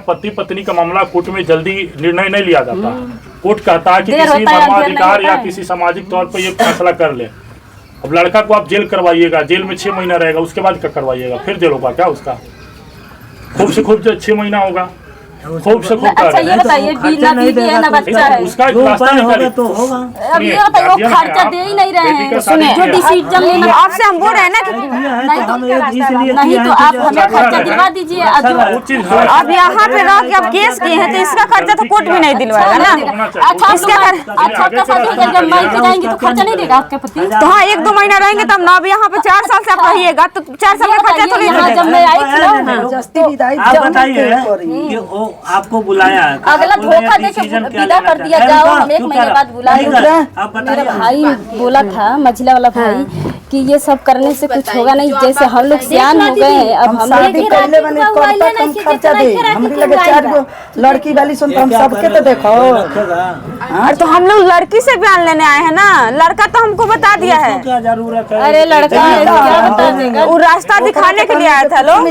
पति पत्नी का मामला कोर्ट में जल्दी निर्णय नहीं लिया जाता। कोर्ट कहता है कि किसी मानवाधिकार या किसी सामाजिक तौर पर ये फैसला कर ले। अब लड़का को आप जेल करवाइएगा, जेल में 6 महीना रहेगा, उसके बाद क्या करवाइएगा? फिर जेल होगा क्या उसका? खूब से खूब 6 महीना होगा, खूब से खूब। अच्छा ये बताइए, बिना बीवी है ना बच्चा है, उसका रास्ता निकालिए तो होगा। अब ये बताइए वो खर्चा दे ही नहीं रहे हैं। सुनिए, जो डिसीजन लेना आपसे हम बोल रहे हैं ना कि नहीं तो आप हमें खर्चा दिलवा दीजिए। अब यहाँ पे रह के अब केस किए हैं तो इसका खर्चा तो कोर्ट भी नहीं दिलवाएगा ना। अच्छा अच्छा शादी जब माई पे जाएंगे तो खर्चा नहीं देगा आपके पति? तो हाँ 1-2 महीना रहेंगे तब ना। अब यहाँ पे 4 साल से आप रहिएगा तो 4 साल का खर्चा तो नहीं देगा। जब मैं आई थी ना, आप बताइए आपको बुलाया है, अगला धोखा देके विदा कर दिया, जाओ हम 1 महीने बाद बुला लेंगे। मेरा भाई बोला था, मझिला वाला भाई, कि ये सब करने से कुछ होगा नहीं, जैसे हम लोग सियान हो गए हैं। अब हम खर्चा दे हमरे लगे 4 गो लड़की वाली सुन हम सबके तो देखो। तो हम लोग लड़की से बयान लेने आए हैं ना, लड़का तो हमको बता दिया है। क्या जरूरत है? अरे लड़का क्या बता देगा? वो रास्ता दिखाने के लिए आया था लोग।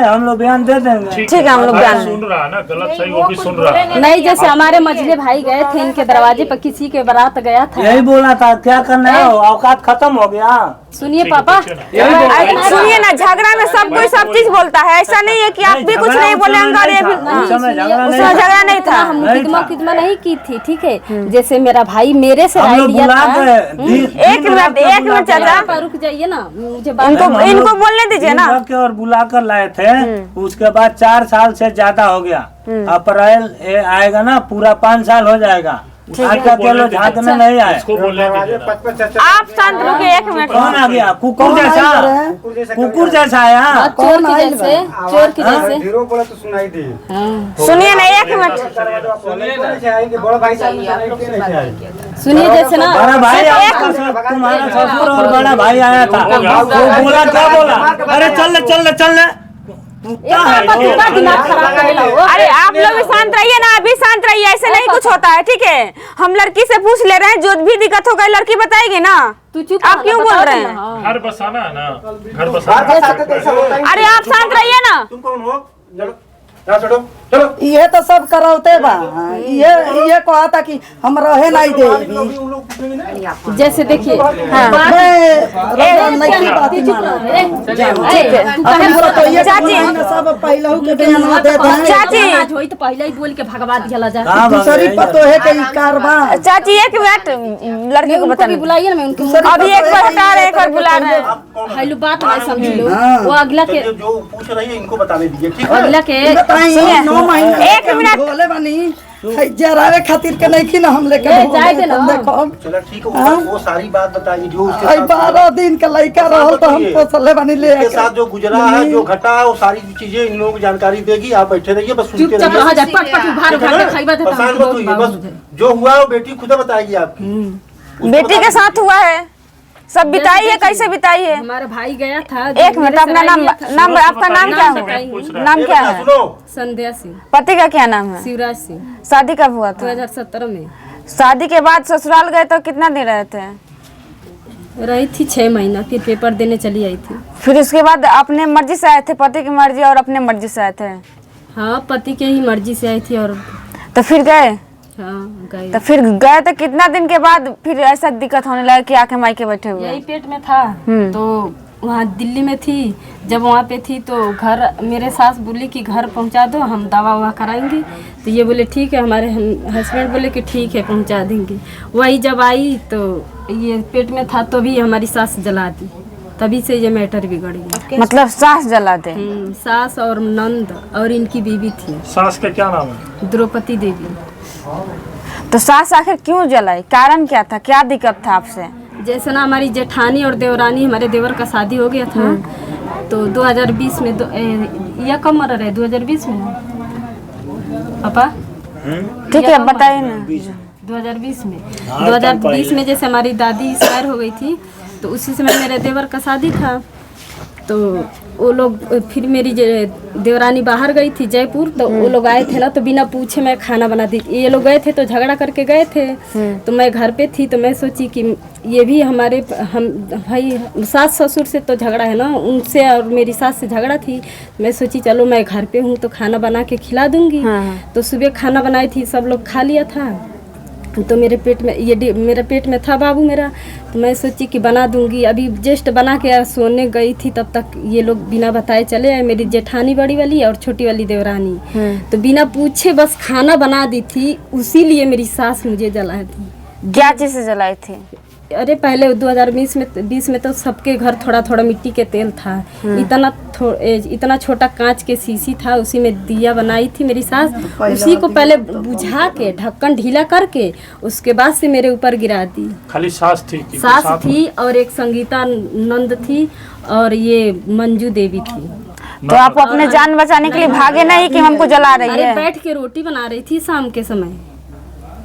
हम लोग बयान दे देंगे। ठीक है, हम लोग बयान सुन रहा है ना, गलत सही वो भी सुन रहा है। नहीं, जैसे हमारे मझले भाई गए थे, इनके दरवाजे पर किसी के बारात गया था। यही बोला था, क्या करना है, औकात खत्म हो गया। सुनिए पापा, सुनिए ना, झगड़ा में सब कोई सब चीज बोलता है। ऐसा नहीं है कि आप भी कुछ नहीं बोलेंगे और ये भी उसमें झगड़ा नहीं था। मुकदमा नहीं की थी, ठीक है। जैसे मेरा भाई मेरे से राय लिया था। एक मिनट चाचा, रुक जाइए ना, मुझे इनको बोलने दीजिए ना। और बुला कर लाए थे, उसके बाद 4 साल से ज्यादा हो गया। अप्रैल आएगा ना, पूरा 5 साल हो जाएगा। आज का केलो झांकने नहीं आए। आप शांत रुकिए 1 मिनट। कौन आ गया? कुकुर जैसा आया। चोर की जैसे, चोर की जैसे। सुनिए ना 1 मिनट, सुनिए जैसे ना, बड़ा भाई तुम्हारा ससुर और बड़ा भाई आया था, वो बोला क्या बोला? अरे चल दिमाग खराब करेला वो। अरे आप लोग भी शांत रहिए ना, अभी शांत रहिए, ऐसे नहीं कुछ होता है, ठीक है। हम लड़की से पूछ ले रहे हैं, जो भी दिक्कत होगा लड़की बताएगी ना। आप क्यों बोल रहे हैं? घर बसाना है ना, घर बसाना। अरे आप शांत रहिए ना। तुम कौन हो? चलो ये तो सब कराते बा। ये कहा था कि हम रहे नहीं दे। जैसे देखिए सब पहले के बयान देते हैं। चाची तो पहले ही बोल के भगवा दिया जाए। दूसरी पतो है कि कारबार। चाची 1 मिनट, लड़के को बताने बुलाइए ना, मैं उनके अभी एक बार हटा रहे, एक बार बुला रहे हैं। हेलो बात नहीं समझ लो। वो अगला के जो पूछ रही है इनको बताने दीजिए, ठीक है? अगला के 9 महीने 1 मिनट बोले बनी जरावे खातिर के नहीं की ना हम लेके जाए दे ना। देखो चलो ठीक है, वो सारी बात बताइए जो उसके साथ 12 दिन का लड़का रहल तो हमको सले बनी ले के साथ जो गुजरा है, जो घटा है, वो सारी चीजें इन लोगों को जानकारी देगी। आप बैठे रहिए, बस सुनते चुपचाप रह जा, पट पट उभार रहिए। उभार के खाइबा देता परेशान मत होइए, बस जो हुआ है वो बेटी खुद बताएगी आपकी। बेटी के साथ हुआ है, सब बिताई है, कैसे बिताई है? हमारा भाई गया था। 1 मिनट, अपना नाम आपका नाम क्या है? नाम क्या है? संध्या सिंह। पति का क्या नाम है? शिवराज सिंह। शादी कब हुआ था? 2017 में। शादी के बाद ससुराल गए तो कितना दिन रहे थे? रही थी 6 महीना, फिर पेपर देने चली आई थी। फिर उसके बाद अपने मर्जी से आए थे? पति की मर्जी और अपने मर्जी से आए थे? हाँ, पति के ही मर्जी से आई थी। और तो फिर गए? हाँ गए। तो फिर गए तो कितना दिन के बाद फिर ऐसा दिक्कत होने लगा कि आके मायके बैठे हुए? यही पेट में था तो वहाँ दिल्ली में थी। जब वहाँ पे थी तो घर मेरे सास बोली कि घर पहुँचा दो, हम दवा ववा कराएंगे। तो ये बोले ठीक है, हमारे हस्बैंड बोले कि ठीक है पहुँचा देंगे। वही जब आई तो ये पेट में था तो भी हमारी सास जला दी, तभी से ये मैटर बिगड़ गया। मतलब सास जला दे? सास और नंद और इनकी बीवी थी। सास का क्या नाम है? द्रौपदी देवी। तो सास आखिर क्यों जलाई? कारण क्या था, क्या दिक्कत था आपसे? जैसे ना हमारी जेठानी और देवरानी, हमारे देवर का शादी हो गया था तो 2020 में यह कब मर रहे? 2020 में पापा? ठीक है बताइए ना। 2020 में 2020 में जैसे हमारी दादी एक्सपायर हो गई थी तो उसी समय मेरे देवर का शादी था। तो वो लोग फिर मेरी देवरानी बाहर गई थी जयपुर, तो वो लोग आए थे ना, तो बिना पूछे मैं खाना बना दी। ये लोग गए थे तो झगड़ा करके गए थे, तो मैं घर पे थी, तो मैं सोची कि ये भी हमारे हम भाई सास ससुर से तो झगड़ा है ना, उनसे और मेरी सास से झगड़ा थी। मैं सोची चलो मैं घर पे हूँ तो खाना बना के खिला दूंगी। तो सुबह खाना बनाई थी, सब लोग खा लिया था, तो मेरे पेट में मेरा पेट में था बाबू मेरा, तो मैं सोची कि बना दूंगी। अभी जस्ट बना के सोने गई थी, तब तक ये लोग बिना बताए चले आए, मेरी जेठानी बड़ी वाली और छोटी वाली देवरानी। तो बिना पूछे बस खाना बना दी थी, उसी लिए मेरी सास मुझे जलाई थी। क्या चीज से जलाई थी? अरे पहले 2020 में तो सबके घर थोड़ा थोड़ा मिट्टी के तेल था, इतना छोटा कांच के शीशी था, उसी में दिया बनाई थी मेरी सास। उसी को पहले बुझा के ढक्कन ढीला करके उसके बाद से मेरे ऊपर गिरा दी। खाली सास थी? सास थी और एक संगीता नंद थी और ये मंजू देवी थी। तो आप अपने जान बचाने के लिए भागे नहीं कि हमको जला रही है? बैठ के रोटी बना रही थी शाम के समय,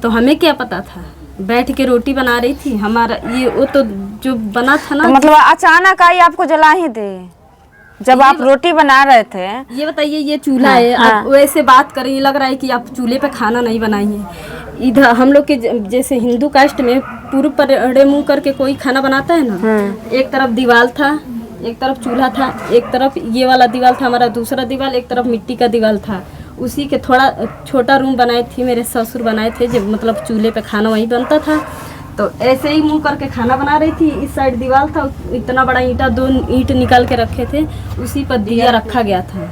तो हमें क्या पता था, बैठ के रोटी बना रही थी। हमारा ये वो तो जो बना था ना, तो मतलब अचानक आई आपको जला ही दे जब आप रोटी बना रहे थे। ये बताइए, ये चूल्हा है, आप वैसे बात करें, ये लग रहा है कि आप चूल्हे पे खाना नहीं बनाई है। इधर हम लोग के जैसे हिंदू कास्ट में पूर्व पर अड़े मुंह करके कोई खाना बनाता है ना, एक तरफ दीवार था, एक तरफ चूल्हा था, एक तरफ ये वाला दीवार था हमारा, दूसरा दीवार, एक तरफ मिट्टी का दीवार था। उसी के थोड़ा छोटा रूम बनाई थी, मेरे ससुर बनाए थे, जब मतलब चूल्हे पे खाना वहीं बनता था। तो ऐसे ही मुंह करके खाना बना रही थी। इस साइड दीवार था, इतना बड़ा ईंटा, 2 ईंट निकाल के रखे थे, उसी पर दिया रखा गया था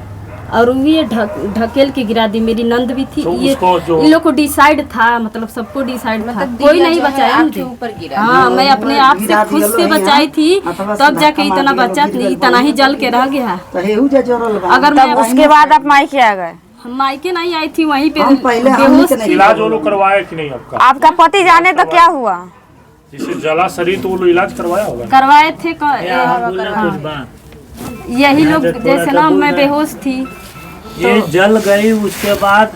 और ये ढकेल के गिरा दी। मेरी नंद भी थी। तो ये इन लोग को डिसाइड था, मतलब सबको डिसाइड था, कोई नहीं बचाया मुझे। हाँ, मैं अपने आप से खुद से बचाई थी, तब जाके इतना बचा, इतना ही जल के रह गया। अगर मैं उसके बाद आप मायके आ गए? हम मायके नहीं आई थी, वहीं पे इलाज वो लोग करवाया कि नहीं आपका? आपका पति जाने तो क्या हुआ? जिसे जला शरीर तो वो लोग इलाज करवाया होगा? करवाए थे। यही लोग जैसे ना, मैं बेहोश थी, ये जल गई। उसके बाद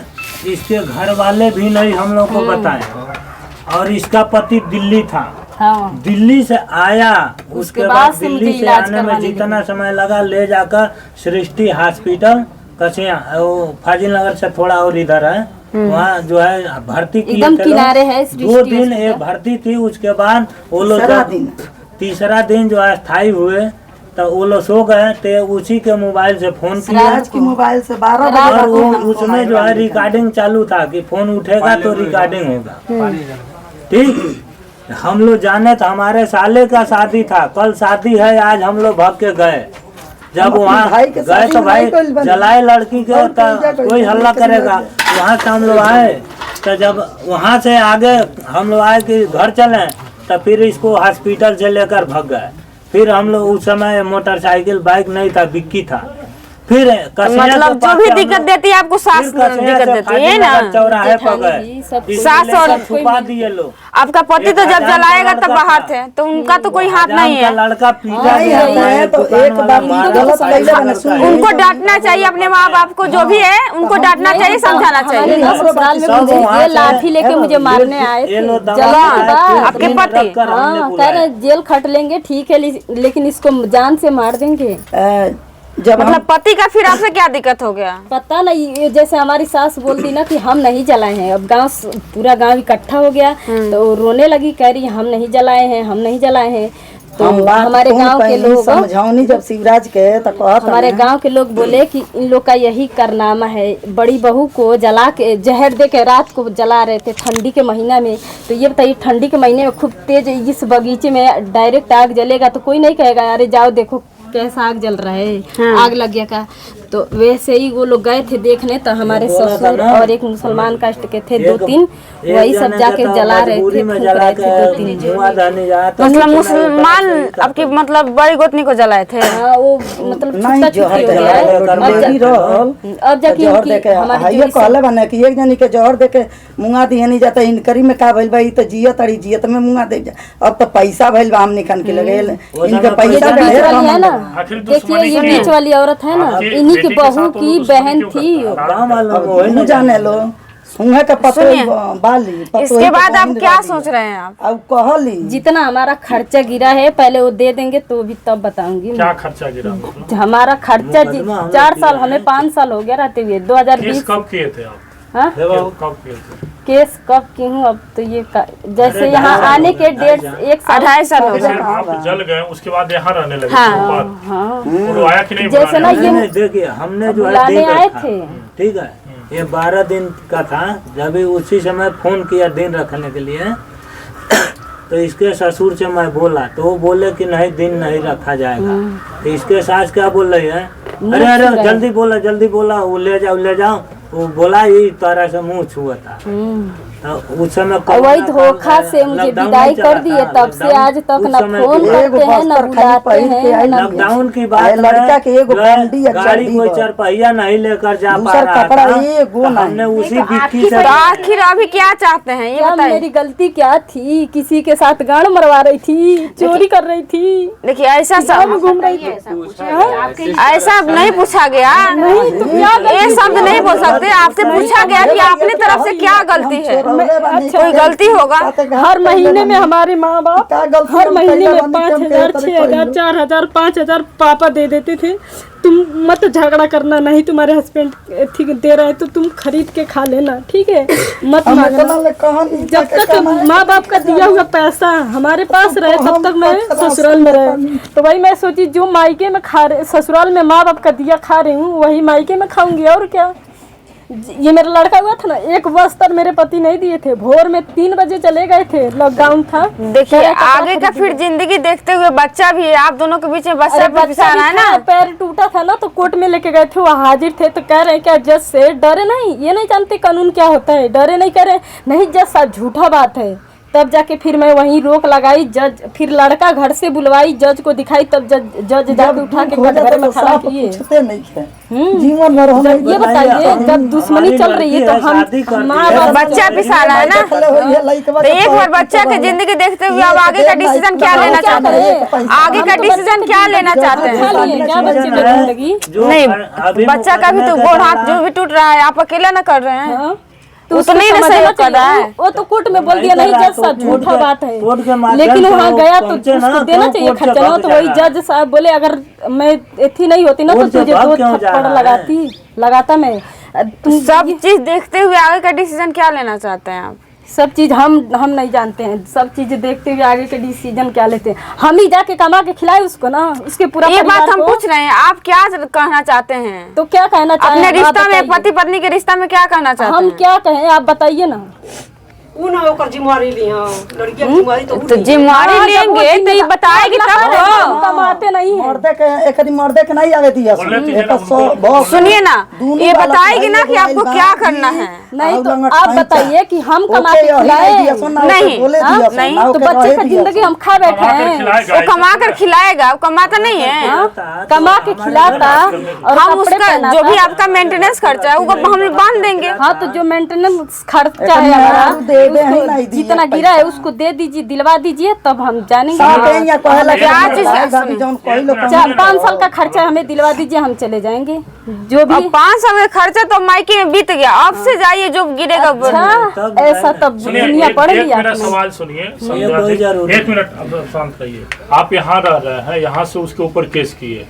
इसके घर वाले भी नहीं हम लोग को बताए, और इसका पति दिल्ली था। हाँ। दिल्ली से आया, उसके बाद दिल्ली से आने में जितना समय लगा, ले जाकर सृष्टि हॉस्पिटल कसिया, वो फाजिल नगर से थोड़ा और इधर है, वहाँ जो है भर्ती की। एकदम किनारे है। 2 दिन ये भर्ती थी। उसके बाद वो लोग तीसरा दिन जो है स्थायी हुए, तो वो लोग सो गए, तो उसी के मोबाइल से फोन किया, मोबाइल से 12 बजे, और उसमें जो है रिकॉर्डिंग चालू था कि फोन उठेगा तो रिकॉर्डिंग होगा। ठीक, हम लोग जाने तो हमारे साले का शादी था, कल शादी है, आज हम लोग भाग के गए। जब वहाँ गए तो भाई जलाए लड़की के, तो कोई हल्ला करेगा। वहाँ से हम लोग आए, तो जब वहाँ से आगे हम लोग आए कि घर चलें, तो फिर इसको हॉस्पिटल से लेकर भाग गए। फिर हम लोग उस समय मोटरसाइकिल बाइक नहीं था, बिक्की था। फिर मतलब जो भी दिक्कत देती है आपको सास दिक्कत देती है ना, चौराहे पर गए, सास और छुपा दिए लोग। आपका पति तो जब जलाएगा तब बाहर थे, तो उनका तो कोई हाथ नहीं है। लड़का पीटा है तो एक बार उनको डांटना चाहिए, अपने माँ बाप को जो भी है उनको डांटना चाहिए, समझाना चाहिए। ये लाठी लेके मुझे मारने आए थे। आपके पति कह रहे जेल खट लेंगे, ठीक है, लेकिन इसको जान से मार देंगे। जब मतलब पति का फिर आपसे क्या दिक्कत हो गया? पता नहीं, जैसे हमारी सास बोलती ना कि हम नहीं जलाए हैं। अब गांव, पूरा गांव इकट्ठा हो गया, तो रोने लगी, कह रही हम नहीं जलाए हैं, हम नहीं जलाए हैं। तो हमारे गांव के लोग समझाओनी जब शिवराज के, तो हमारे गांव के लोग बोले कि इन लोग का यही कारनामा है। बड़ी बहू को जला के, जहर दे के रात को जला रहे थे ठंडी के महीना में। तो ये बताइए, ठंडी के महीने में खूब तेज इस बगीचे में डायरेक्ट आग जलेगा, तो कोई नहीं कहेगा अरे जाओ देखो कैसा आग जल रहा है, आग लग गया का। तो वैसे ही वो लोग गए थे देखने, तो हमारे ससुर और एक मुसलमान कास्ट के थे 2-3, वही सब जाके जला रहे थे, फूंक रहे थे 2-3। मतलब मुसलमान आपकी मतलब बड़ी गोतनी को जलाए थे? हाँ, वो मतलब छुट्टा छुट्टी हो गया है। अब जाके हमारी कहले बने कि एक जनी के जहर देके मुंगा दिए नहीं जाता, इनकरी में का भइल बा, तो जियत अड़ी जियत में मुंगा दे। अब तो पैसा भइल बा, हमने खान के लगे इनके पैसा है ना। देखिए ये बीच वाली औरत है ना, इन्हीं की बहू की बहन थी। जाने लो सुंघे के पतोई सुनिए, बाली इसके बाद आप क्या सोच रहे हैं आप? अब कहली जितना हमारा खर्चा गिरा है पहले वो दे देंगे तो भी तब बताऊंगी क्या खर्चा गिरा मतलब? हमारा खर्चा 4 साल हमें 5 साल हो गया रहते हुए केस 2020 कब किए थे आप? हाँ? कब किए थे? केस कब की हूँ अब तो ये जैसे यहाँ आने के 2.5 साल हो जैसे गए। आप जल गए उसके बाद यहाँ रहने लगे हाँ, उसके बाद हाँ वो आया कि नहीं जैसे ना बुलाने? ये देखिए हमने जो है बुलाने दिन आए रखा, थे। ठीक है, ये 12 दिन का था। जब उसी समय फोन किया दिन रखने के लिए तो इसके ससुर से मैं बोला तो वो बोले कि नहीं दिन नहीं रखा जाएगा। तो इसके सास क्या बोल रही है, अरे अरे जल्दी बोला वो ले जाओ। वो बोला ये तरह से मुंह छुआ था। तो उस समय वही धोखा से मुझे विदाई कर दिए, तब से आज तक न फोन करते हैं न बुलाते हैं। लॉकडाउन की बात है, लड़का के एगो बंडी या गाड़ी कोई चारपहिया नहीं लेकर जा पा रहा कपड़ा था। एगो तो नहीं। हमने उसी बिक्की से तो आखिर अभी क्या चाहते हैं ये क्या बताइए? मेरी गलती क्या थी? किसी के साथ गाड़ मरवा रही थी, चोरी कर रही थी, देखिए ऐसा सब घूम रही थी। ऐसा नहीं पूछा गया, ये शब्द नहीं बोल सकते। आपसे पूछा गया कि अपनी तरफ से क्या गलती है, कोई गलती होगा। हर महीने में हमारे माँ बाप हर महीने में 5,000 6,000 4,000 5,000 पापा दे देते थे। तुम मत झगड़ा करना, नहीं तुम्हारे हस्बैंड ठीक दे रहे हैं तो तुम खरीद के खा लेना, ठीक है, मत मांगना। जब तक माँ बाप का दिया हुआ पैसा हमारे पास रहे तब तक मैं ससुराल में रहे। तो वही मैं सोची जो मायके में खा रहे, ससुराल में माँ बाप का दिया खा रही हूँ वही मायके में खाऊंगी और क्या। ये मेरा लड़का हुआ था ना, एक वस्त्र मेरे पति नहीं दिए थे। भोर में 3 बजे चले गए थे, लॉकडाउन था। देखिए आगे का फिर जिंदगी देखते हुए बच्चा भी है, आप दोनों के बीच में बच्चा भी पिसाना है ना। पैर टूटा था ना तो कोर्ट में लेके गए थे, वो हाजिर थे तो कह रहे हैं क्या जज से डरे नहीं, ये नहीं जानते कानून क्या होता है, डरे नहीं, कह रहे नहीं जज साहब झूठा बात है। तब जाके फिर मैं वहीं रोक लगाई, जज फिर लड़का घर से बुलवाई, जज को दिखाई, तब जज जाके उठा के कटघरे में खड़ा किए। जीवन भर हम ये बताइए जब दुश्मनी चल रही है तो हम माँ बाप बच्चा पिसाना है ना। तो एक बार बच्चा की जिंदगी देखते हुए अब आगे का डिसीजन क्या लेना चाहते हैं? आगे का डिसीजन क्या लेना चाहते हैं? क्या बच्चे की जिंदगी? नहीं, बच्चा का भी तो गोड़ हाथ जो भी टूट रहा है आप अकेला ना कर रहे हैं। तो उसको नहीं ना सहयोग कर रहा है। वो तो कोर्ट में बोल दिया नहीं जज साहब झूठा बात है, लेकिन वहाँ गया तो उसको देना चाहिए खर्चा ना। तो वही जज साहब बोले अगर मैं इतनी नहीं होती ना तो तुझे 2 थप्पड़ लगाता मैं। तुम सब चीज देखते हुए आगे का डिसीजन क्या लेना चाहते हैं आप? सब चीज हम नहीं जानते हैं, सब चीज देखते हुए आगे के डिसीजन क्या लेते हैं। हम ही जाके कमा के खिलाए उसको ना, उसके पूरा ये बात हम को। पूछ रहे हैं, आप क्या कहना चाहते हैं? तो क्या कहना चाहते अपने हैं? रिश्ता में, पति पत्नी के रिश्ता में क्या कहना चाहते हम हैं? क्या कहें आप बताइए ना। जिम्मेवारी ली लड़कियां जिम्मेवारी तो जिम्मेवारी लेंगे तो ये बताएगी तब तो। कमाते नहीं है। मर्दे के नहीं आवे दिया। सुनिए ना, ये बताएगी ना कि आपको क्या करना है। नहीं तो आप बताइए कि हम कमा के खिलाए नहीं तो बच्चे का जिंदगी हम खा बैठे हैं। वो कमा कर खिलाएगा, वो कमाता नहीं है, कमा के खिलाता और हम उसका जो भी आपका मेंटेनेंस खर्चा है वो हम बांध देंगे। हाँ तो जो मेंटेनेंस खर्चा है हमारा जितना गिरा है उसको दे दीजिए, दिलवा दीजिए, तब हम जानेंगे। 5 साल का खर्चा हमें दिलवा दीजिए, हम चले जाएंगे। जो भी 5 साल का खर्चा तो मायके में बीत गया, अब से जाइए जो गिरेगा। ऐसा तब दुनिया पड़ गई। मेरा सवाल सुनिए, एक मिनट अब शांत रहिए। आप यहाँ रह रहे हैं, यहाँ से उसके ऊपर केस किए,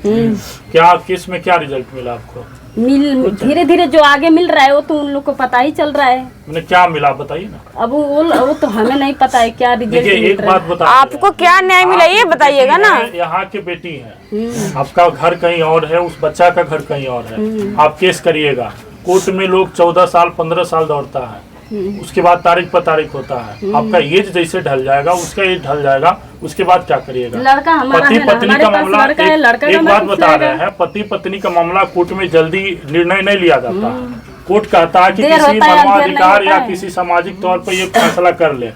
क्या केस में क्या रिजल्ट मिला आपको? धीरे धीरे जो आगे मिल रहा है वो तो उन लोग को पता ही चल रहा है। मैंने क्या मिला बताइए ना। अब वो तो हमें नहीं पता है क्या रिजल्ट देखिए एक बात बता, आपको क्या न्याय मिला ये बताइएगा ना। यहाँ की बेटी है, आपका घर कहीं और है, उस बच्चा का घर कहीं और है। आप केस करिएगा, कोर्ट में लोग 14 साल 15 साल दौड़ता है, उसके बाद तारीख पर तारीख होता है। आपका एज जैसे ढल जाएगा, उसका एज ढल जाएगा, उसके बाद क्या करिएगा? लड़का हमारा पति है, पत्नी का मामला एक बात बता रहे रहे हैं, पति पत्नी का मामला कोर्ट में जल्दी निर्णय नहीं लिया जाता है। कोर्ट कहता है कि किसी मानवाधिकार या किसी सामाजिक तौर पर ये फैसला कर ले।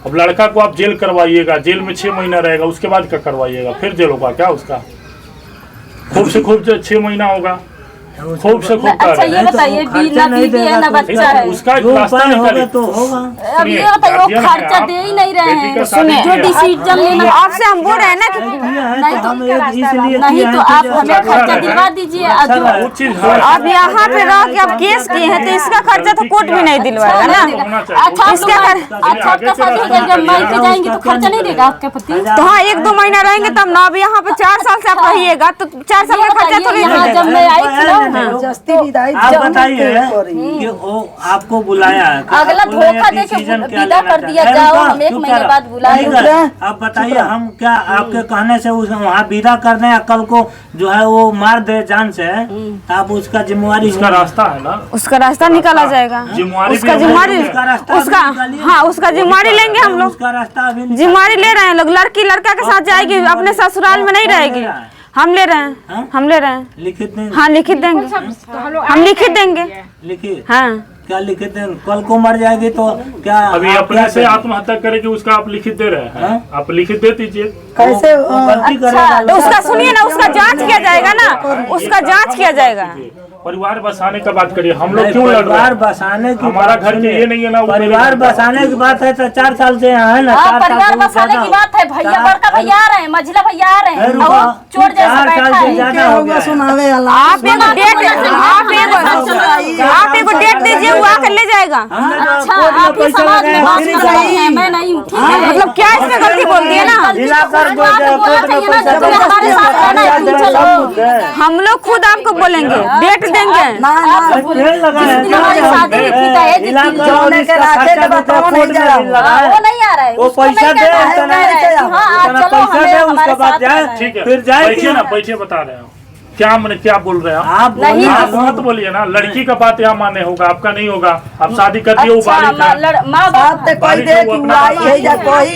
अब लड़का को आप जेल करवाइएगा, जेल में 6 महीना रहेगा, उसके बाद क्या करवाइएगा? फिर जेल होगा क्या उसका? खूब से खूब 6 महीना होगा, खूब से खूब अच्छा कर ये बताइए खर्चा ना नहीं बीवी है ना देगा तो बच्चा है, उसका एक जो रास्ता उपाय होगा निकालिए। तो होगा। अब ये बताइए वो खर्चा दे ही नहीं रहे हैं, जो डिसीजन लेना आपसे हम बोल रहे हैं ना कि किया है नहीं तो तो हम एक इसलिए नहीं किया तो है आप कि हमें अच्छा खर्चा है। दिलवा दीजिए। वो चीज है। अब यहाँ पे रह के अब केस किए हैं तो इसका खर्चा तो कोर्ट भी नहीं दिलवाएगा ना। होना चाहिए। अच्छा इसके अच्छा आपका शादी हो जाएगा, मायके जाएंगे तो खर्चा नहीं देगा आपके पति? तो हाँ 1-2 महीना रहेंगे तब ना। अब यहाँ पे 4 साल से आप रहिएगा तो 4 साल का खर्चा थोड़ी यहाँ देगा। जब मैं आई थी ना, जस्ती विदाई आप जरूर बताइए करी। कि वो आपको बुलाया है, अगला आप बोल रहे हैं धोखा दे के डिसीजन क्या विदा लेना कर दिया, चाहते हैं? जाओ, रुको, हम 1 चुप महीने करो। बाद बुलाएंगे। नहीं कर। आप बताइए हम क्या आपके कहने से उस वहाँ विदा कर दें या कल को जो है वो मार दे जान से, तो आप उसका जिम्मेवारी उसका रास्ता है ना, उसका रास्ता निकाला जाएगा। जिम्मेवारी उसका भी जिम्मेवारी उसका रास्ता उसका अभी निकालिए। हाँ उसका जिम्मेवारी लेंगे हम लोग। उसका रास्ता अभी निकालिए। जिम्मेवारी ले रहे हैं लोग। लड़की लड़का के साथ जाएगी, अपने ससुराल में नहीं रहेगी। हम ले रहे हैं, हम ले रहे हैं। लिखित देंगे। हाँ लिखित देंगे, हम लिखित देंगे। लिखिए हाँ क्या लिखित देंगे? कल को मर जाएगी तो क्या अभी आप अपने क्या से करें? आत्महत्या करेगी उसका आप लिखित दे रहे हैं, हाँ? आप लिखित दे दीजिए। कैसे वो गलती करेगा तो उसका सुनिए ना, उसका जांच किया जाएगा ना, उसका जांच किया जाएगा। परिवार बसाने का बात करिए, हम लोग नहीं, क्यों लड़ रहे परिवार हैं? बसाने की हमारा बात घर के सुनिए। ये नहीं है ना, वो मेरे परिवार घर का। बसाने की बात है तो 4 साल से यहाँ है ना। हाँ 4 साल परिवार से बसाने ज्यादा की बात है, भैया चार- बड़का भैया आ रहे हैं, मझिला भैया आ रहे हैं, फिर और वो चोर जैसा 4 बैठा साल से है। ज्यादा हो गया है। सुनावे आप एगो डेट आप एगो डेट दीजिए, वो आकर ले जाएगा। हमने तो अच्छा कोर्ट में आप ही पैसा समाज में लगाया, बात फिर कर रही हैं, मैं नहीं हूँ, ठीक है? मतलब क्या इसमें गलती बोल दी है ना। दिलाकर दो आप जाओ, बोलना कोर्ट में चाहिए ना, पैसा जब तुम हमारे साथ रहना है, तुम चलो। हम लोग खुद आपको बोलेंगे, डेट देंगे। पेड़ लगाए हैं, जिस दिन हमारी शादी हुई थी, दहेज दी थी, जोने के रास्ते में बताओ नहीं जा रहा। वो नहीं आ रहा है, वो उसको पैसा नहीं दे, कहना है, इतना कह रहे हैं कि हाँ आप इतना चलो, पैसा हमें दे, हमारे उसके बाद साथ जाए। रहना है। ठीक है, फिर जाएगी बैठिए ना, ना। बैठिए, बता रहे हो क्या मैंने क्या बोल रहे हैं आप नहीं, बोलिए, आप मत बोलिए ना, लड़की का बात यहाँ मान्य होगा, आपका नहीं होगा। आप शादी कर दिए, वो अच्छा बालिक है। माँ बाप बाप ते कोई दे कि उड़ाई है या कोई